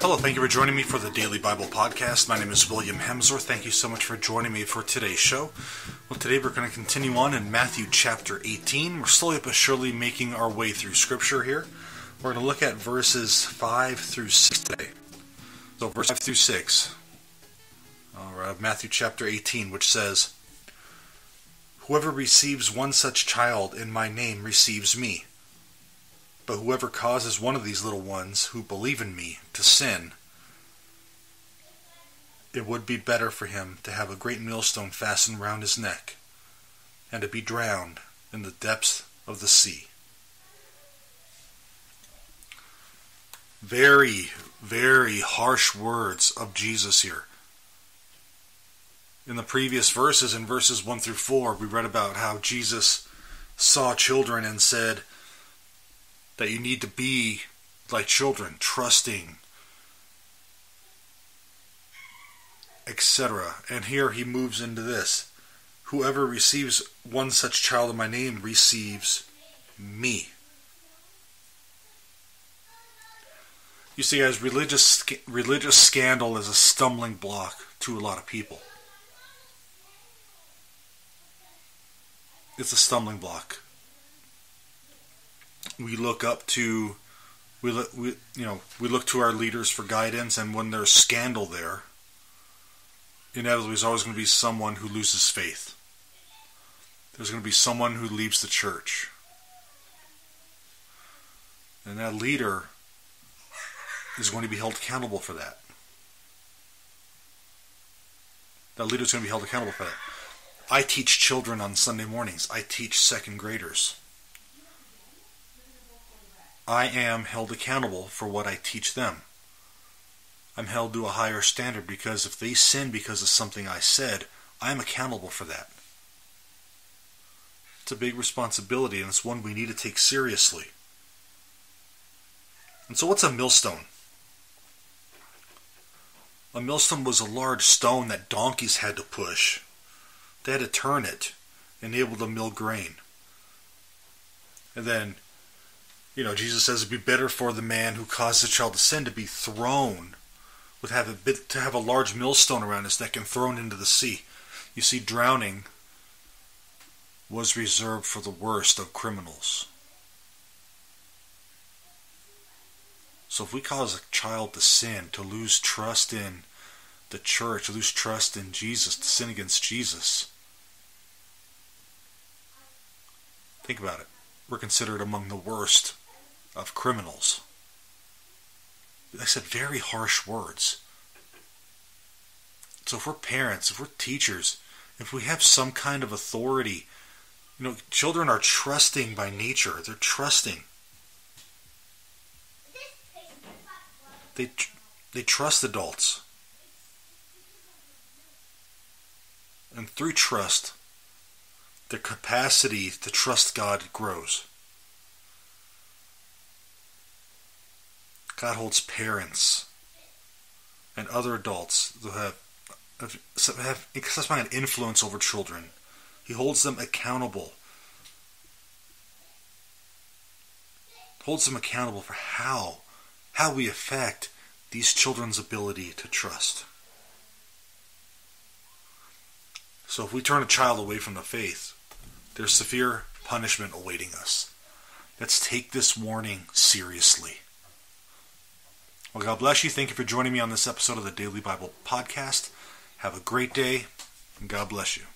Hello, thank you for joining me for the Daily Bible Podcast. My name is William Hemsworth. Thank you so much for joining me for today's show. Well, today we're going to continue on in Matthew chapter 18. We're slowly but surely making our way through Scripture here. We're going to look at verses 5 through 6 today. So verse 5 through 6 of Matthew chapter 18, which says, "Whoever receives one such child in my name receives me. But whoever causes one of these little ones who believe in me to sin, it would be better for him to have a great millstone fastened round his neck and to be drowned in the depths of the sea." Very, very harsh words of Jesus here. In the previous verses, in verses 1 through 4, we read about how Jesus saw children and said that you need to be like children, trusting, etc. And here he moves into this. Whoever receives one such child in my name receives me. You see, guys, religious scandal is a stumbling block to a lot of people. It's a stumbling block. We look to our leaders for guidance, and when there's scandal there, inevitably there's always going to be someone who loses faith. There's going to be someone who leaves the church. And that leader is going to be held accountable for that. That leader is going to be held accountable for that. I teach children on Sunday mornings. I teach second graders. I am held accountable for what I teach them. I'm held to a higher standard because if they sin because of something I said, I'm accountable for that. It's a big responsibility, and it's one we need to take seriously. And so what's a millstone? A millstone was a large stone that donkeys had to push. They had to turn it and able to mill grain. And then, Jesus says it'd be better for the man who caused the child to sin to be thrown, to have a large millstone around his neck and thrown into the sea. You see, drowning was reserved for the worst of criminals. So if we cause a child to sin, to lose trust in the church, to lose trust in Jesus, to sin against Jesus, think about it. We're considered among the worst of criminals. I said very harsh words. So if we're parents, if we're teachers, if we have some kind of authority, children are trusting by nature. They're trusting. They trust adults. And through trust, their capacity to trust God grows. God holds parents and other adults who have an influence over children. He holds them accountable. Holds them accountable for how we affect these children's ability to trust. So if we turn a child away from the faith, there's severe punishment awaiting us. Let's take this warning seriously. Well, God bless you. Thank you for joining me on this episode of the Daily Bible Podcast. Have a great day, and God bless you.